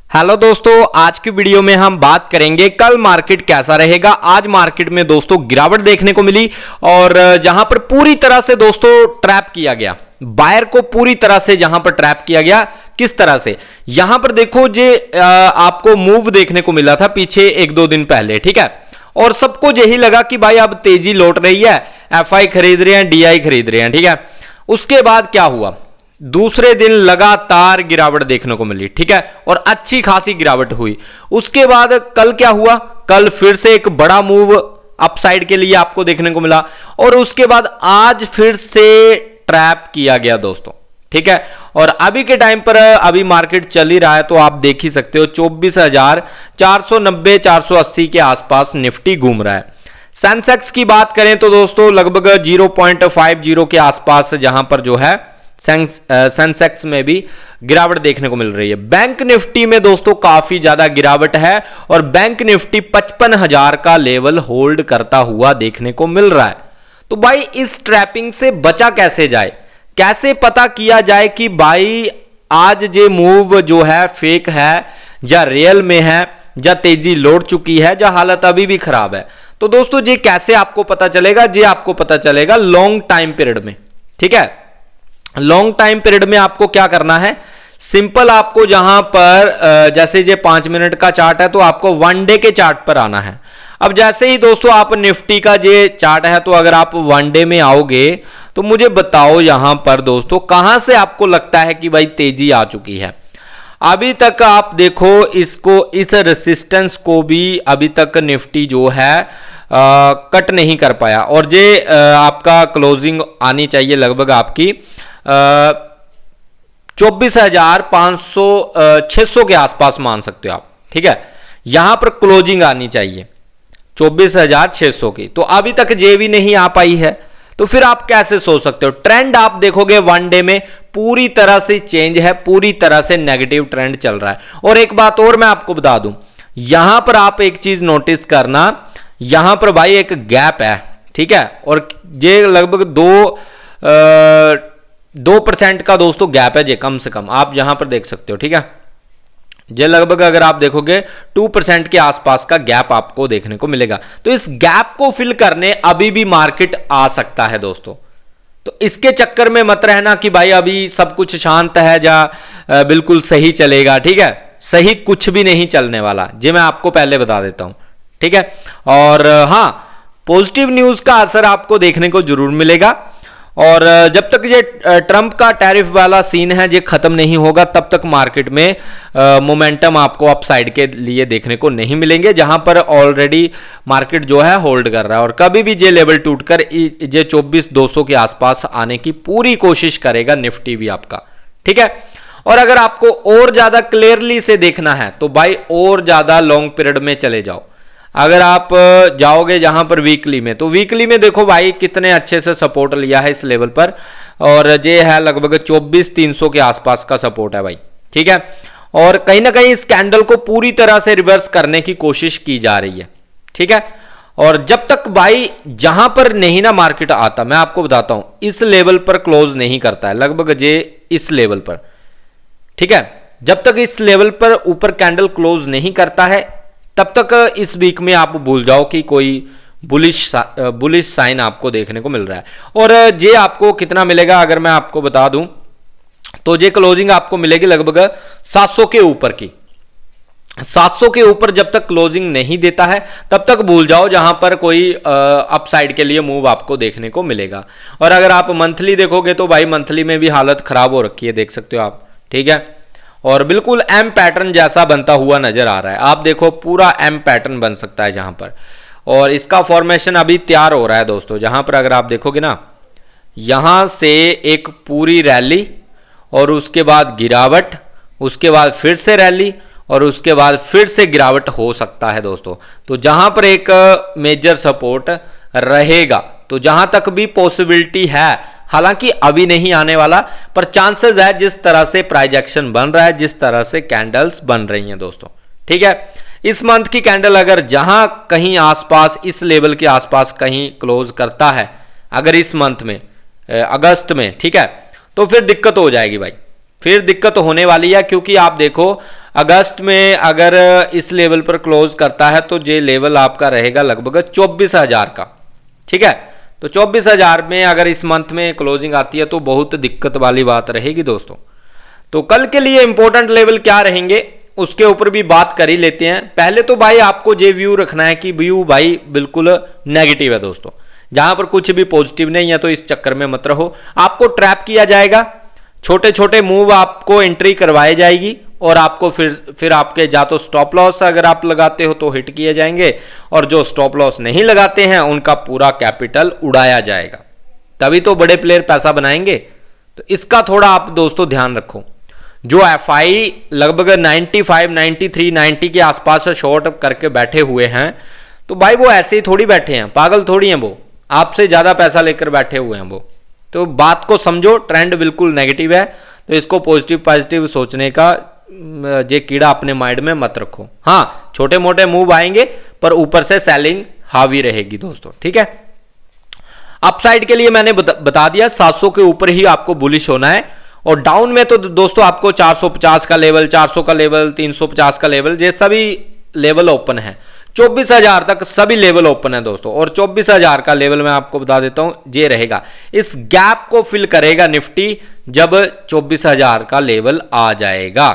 Hello दोस्तों, आज की वीडियो में हम बात करेंगे कल मार्केट कैसा रहेगा। आज मार्केट में दोस्तों गिरावट देखने को मिली और जहां पर पूरी तरह से दोस्तों ट्रैप किया गया, बायर को पूरी तरह से जहां पर ट्रैप किया गया। किस तरह से, यहां पर देखो जे आपको मूव देखने को मिला था पीछे एक दो दिन पहले, ठीक है, और सबको यही लगा कि भाई अब तेजी लौट रही है, एफआई खरीद रहे हैं, डीआई खरीद रहे हैं, ठीक है। उसके बाद क्या हुआ, दूसरे दिन लगातार गिरावट देखने को मिली, ठीक है, और अच्छी खासी गिरावट हुई। उसके बाद कल क्या हुआ, कल फिर से एक बड़ा मूव अपसाइड के लिए आपको देखने को मिला और उसके बाद आज फिर से ट्रैप किया गया दोस्तों, ठीक है। और अभी के टाइम पर अभी मार्केट चल ही रहा है तो आप देख ही सकते हो 24,490 480 के आसपास निफ्टी घूम रहा है। सेंसेक्स की बात करें तो दोस्तों लगभग 0.50 के आसपास जहां पर जो है सेंसेक्स में भी गिरावट देखने को मिल रही है। बैंक निफ्टी में दोस्तों काफी ज्यादा गिरावट है और बैंक निफ्टी 55,000 का लेवल होल्ड करता हुआ देखने को मिल रहा है। तो भाई इस ट्रैपिंग से बचा कैसे जाए, कैसे पता किया जाए कि भाई आज जे मूव जो है फेक है या रियल में है, या तेजी लौट चुकी है, या हालत अभी भी खराब है। तो दोस्तों ये कैसे आपको पता चलेगा, ये आपको पता चलेगा लॉन्ग टाइम पीरियड में, ठीक है। लॉन्ग टाइम पीरियड में आपको क्या करना है, सिंपल आपको जहां पर जैसे ये 5 मिनट का चार्ट है तो आपको 1 डे के चार्ट पर आना है। अब जैसे ही दोस्तों आप निफ्टी का ये चार्ट है तो अगर आप 1 डे में आओगे तो मुझे बताओ यहां पर दोस्तों कहां से आपको लगता है कि भाई तेजी आ चुकी है। अभी तक आप देखो इसको, इस रेसिस्टेंस को भी अभी तक निफ्टी जो है कट नहीं कर पाया और ये आपका क्लोजिंग आनी चाहिए लगभग आपकी 24,500 600 के आसपास मान सकते हो आप, ठीक है। यहां पर क्लोजिंग आनी चाहिए 24,600 की, तो अभी तक ये भी नहीं आ पाई है। तो फिर आप कैसे सोच सकते हो, ट्रेंड आप देखोगे 1 डे में पूरी तरह से चेंज है, पूरी तरह से नेगेटिव ट्रेंड चल रहा है। और एक बात और मैं आपको बता दूं, यहां पर आप एक चीज नोटिस करना, यहां पर भाई एक गैप है, ठीक है, और ये लगभग 2% का दोस्तों गैप है, जे कम से कम आप यहां पर देख सकते हो, ठीक है। ये लगभग अगर आप देखोगे 2% के आसपास का गैप आपको देखने को मिलेगा। तो इस गैप को फिल करने अभी भी मार्केट आ सकता है दोस्तों। तो इसके चक्कर में मत रहना कि भाई अभी सब कुछ शांत है या बिल्कुल सही चलेगा, ठीक है। सही कुछ भी नहीं चलने वाला, ये मैं आपको पहले बता देता हूं, ठीक है। और हाँ, पॉजिटिव न्यूज का असर आपको देखने को जरूर मिलेगा और जब तक ये ट्रंप का टैरिफ वाला सीन है ये खत्म नहीं होगा तब तक मार्केट में मोमेंटम आपको अपसाइड के लिए देखने को नहीं मिलेंगे, जहां पर ऑलरेडी मार्केट जो है होल्ड कर रहा है। और कभी भी ये लेवल टूटकर ये 24,200 के आसपास आने की पूरी कोशिश करेगा निफ्टी भी आपका, ठीक है। और अगर आपको और ज्यादा क्लियरली से देखना है तो भाई और ज्यादा लॉन्ग पीरियड में चले जाओ। अगर आप जाओगे जहां पर वीकली में, तो वीकली में देखो भाई कितने अच्छे से सपोर्ट लिया है इस लेवल पर, और ये है लगभग 24,300 के आसपास का सपोर्ट है भाई, ठीक है। और कहीं ना कहीं इस कैंडल को पूरी तरह से रिवर्स करने की कोशिश की जा रही है, ठीक है। और जब तक भाई जहां पर नहीं ना मार्केट आता, मैं आपको बताता हूं, इस लेवल पर क्लोज नहीं करता है, लगभग ये इस लेवल पर, ठीक है। जब तक इस लेवल पर ऊपर कैंडल क्लोज नहीं करता है तब तक इस वीक में आप भूल जाओ कि कोई बुलिश साइन आपको देखने को मिल रहा है। और ये आपको कितना मिलेगा अगर मैं आपको बता दूं तो ये क्लोजिंग आपको मिलेगी लगभग 700 के ऊपर की। 700 के ऊपर जब तक क्लोजिंग नहीं देता है तब तक भूल जाओ जहां पर कोई अपसाइड के लिए मूव आपको देखने को मिलेगा। और अगर आप मंथली देखोगे तो भाई मंथली में भी हालत खराब हो रखी है, देख सकते हो आप, ठीक है। और बिल्कुल एम पैटर्न जैसा बनता हुआ नजर आ रहा है, आप देखो पूरा एम पैटर्न बन सकता है जहां पर, और इसका फॉर्मेशन अभी तैयार हो रहा है दोस्तों। जहां पर अगर आप देखोगे ना, यहां से एक पूरी रैली और उसके बाद गिरावट, उसके बाद फिर से रैली और उसके बाद फिर से गिरावट हो सकता है दोस्तों। तो जहां पर एक मेजर सपोर्ट रहेगा, तो जहां तक भी पॉसिबिलिटी है, हालांकि अभी नहीं आने वाला, पर चांसेस है जिस तरह से प्राइस एक्शन बन रहा है, जिस तरह से कैंडल्स बन रही हैं दोस्तों, ठीक है। इस मंथ की कैंडल अगर जहां कहीं आसपास इस लेवल के आसपास कहीं क्लोज करता है अगर इस मंथ में अगस्त में, ठीक है, तो फिर दिक्कत हो जाएगी भाई, फिर दिक्कत होने वाली है। क्योंकि आप देखो अगस्त में अगर इस लेवल पर क्लोज करता है तो ये लेवल आपका रहेगा लगभग 24,000 का। ठीक है, तो 24,000 में अगर इस मंथ में क्लोजिंग आती है तो बहुत दिक्कत वाली बात रहेगी दोस्तों। तो कल के लिए इंपॉर्टेंट लेवल क्या रहेंगे उसके ऊपर भी बात कर ही लेते हैं। पहले तो भाई आपको ये व्यू रखना है कि व्यू भाई बिल्कुल नेगेटिव है दोस्तों, जहां पर कुछ भी पॉजिटिव नहीं है, तो इस चक्कर में मत रहो। आपको ट्रैप किया जाएगा, छोटे छोटे मूव आपको एंट्री करवाई जाएगी और आपको फिर आपके जा तो स्टॉप लॉस अगर आप लगाते हो तो हिट किए जाएंगे, और जो स्टॉप लॉस नहीं लगाते हैं उनका पूरा कैपिटल उड़ाया जाएगा। तभी तो बड़े प्लेयर पैसा बनाएंगे। तो इसका थोड़ा आप दोस्तों ध्यान रखो। जो एफआई लगभग 95, 93, 90 के आसपास शॉर्ट करके बैठे हुए हैं, तो भाई वो ऐसे ही थोड़ी बैठे हैं, पागल थोड़ी हैं, वो आपसे ज्यादा पैसा लेकर बैठे हुए हैं वो। तो बात को समझो, ट्रेंड बिल्कुल नेगेटिव है, तो इसको पॉजिटिव सोचने का जे कीड़ा अपने माइंड में मत रखो। हाँ, छोटे मोटे मूव आएंगे पर ऊपर से सेलिंग हावी रहेगी दोस्तों। ठीक है, अपसाइड के लिए मैंने बता दिया 700 के ऊपर ही आपको बुलिश होना है, और डाउन में तो दोस्तों आपको 450 का लेवल, 400 का लेवल, 350 का लेवल, ये सभी लेवल ओपन है। 24,000 तक सभी लेवल ओपन है दोस्तों, और 24,000 का लेवल मैं आपको बता देता हूं ये रहेगा। इस गैप को फिल करेगा निफ्टी जब 24,000 का लेवल आ जाएगा।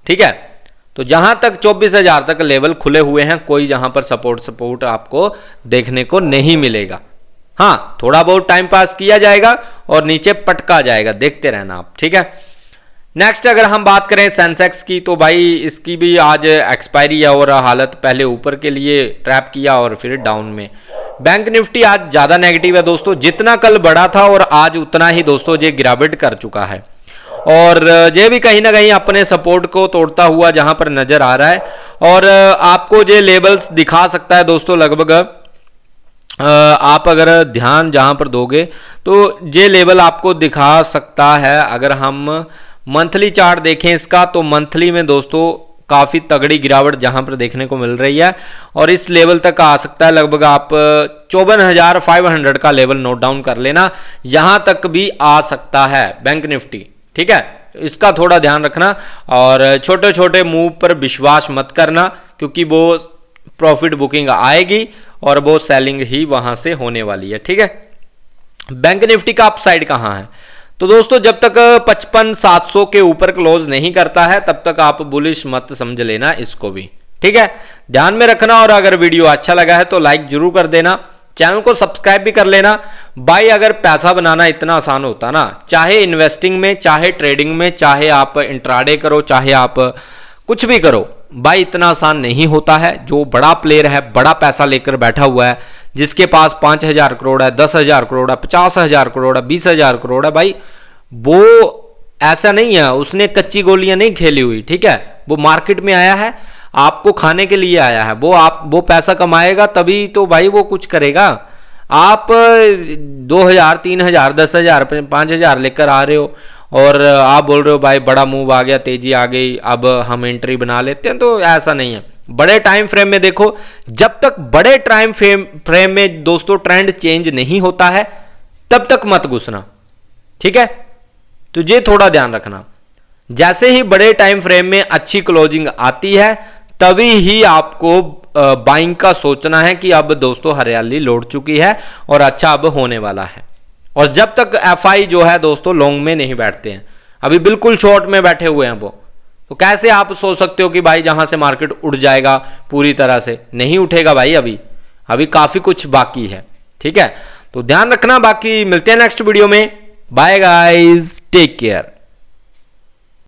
ठीक है, तो जहां तक 24,000 तक लेवल खुले हुए हैं, कोई जहां पर सपोर्ट आपको देखने को नहीं मिलेगा। हाँ, थोड़ा बहुत टाइम पास किया जाएगा और नीचे पटका जाएगा, देखते रहना आप। ठीक है, नेक्स्ट अगर हम बात करें सेंसेक्स की, तो भाई इसकी भी आज एक्सपायरी है और हालत पहले ऊपर के लिए ट्रैप किया और फिर डाउन में। बैंक निफ्टी आज ज्यादा नेगेटिव है दोस्तों, जितना कल बढ़ा था और आज उतना ही दोस्तों ये गिरावट कर चुका है, और ये भी कहीं ना कहीं अपने सपोर्ट को तोड़ता हुआ जहां पर नजर आ रहा है। और आपको ये लेवल्स दिखा सकता है दोस्तों, लगभग आप अगर ध्यान जहां पर दोगे तो ये लेवल आपको दिखा सकता है। अगर हम मंथली चार्ट देखें इसका, तो मंथली में दोस्तों काफी तगड़ी गिरावट जहां पर देखने को मिल रही है, और इस लेवल तक आ सकता है। लगभग आप 54,500 का लेवल नोट डाउन कर लेना, यहां तक भी आ सकता है बैंक निफ्टी। ठीक है, इसका थोड़ा ध्यान रखना, और छोटे छोटे मूव पर विश्वास मत करना, क्योंकि वो प्रॉफिट बुकिंग आएगी और वो सेलिंग ही वहां से होने वाली है। ठीक है, बैंक निफ्टी का अपसाइड कहां है? तो दोस्तों जब तक 55,700 के ऊपर क्लोज नहीं करता है तब तक आप बुलिश मत समझ लेना इसको भी। ठीक है, ध्यान में रखना, और अगर वीडियो अच्छा लगा है तो लाइक जरूर कर देना, चैनल को सब्सक्राइब भी कर लेना। भाई अगर पैसा बनाना इतना आसान होता ना, चाहे इन्वेस्टिंग में, चाहे ट्रेडिंग में, चाहे आप इंट्राडे करो, चाहे आप कुछ भी करो, भाई इतना आसान नहीं होता है। जो बड़ा प्लेयर है, बड़ा पैसा लेकर बैठा हुआ है, जिसके पास 5,000 करोड़ है, 10,000 करोड़ है, 50,000 करोड़ है, 20,000 करोड़ है, भाई वो ऐसा नहीं है, उसने कच्ची गोलियां नहीं खेली हुई। ठीक है, वो मार्केट में आया है, आपको खाने के लिए आया है, वो पैसा कमाएगा तभी तो भाई वो कुछ करेगा। आप 2,000, 3,000, 10,000, 5,000 लेकर आ रहे हो और आप बोल रहे हो भाई बड़ा मूव आ गया, तेजी आ गई, अब हम एंट्री बना लेते हैं, तो ऐसा नहीं है। बड़े टाइम फ्रेम में देखो, जब तक बड़े टाइम फ्रेम में दोस्तों ट्रेंड चेंज नहीं होता है तब तक मत घुसना। ठीक है, तो ये थोड़ा ध्यान रखना। जैसे ही बड़े टाइम फ्रेम में अच्छी क्लोजिंग आती है तभी ही आपको बाइंग का सोचना है कि अब दोस्तों हरियाली लौट चुकी है और अच्छा अब होने वाला है। और जब तक एफआई जो है दोस्तों लॉन्ग में नहीं बैठते हैं, अभी बिल्कुल शॉर्ट में बैठे हुए हैं वो, तो कैसे आप सोच सकते हो कि भाई जहां से मार्केट उड़ जाएगा पूरी तरह से? नहीं उठेगा भाई, अभी काफी कुछ बाकी है। ठीक है, तो ध्यान रखना। बाकी मिलते हैं नेक्स्ट वीडियो में। Bye guys, take care.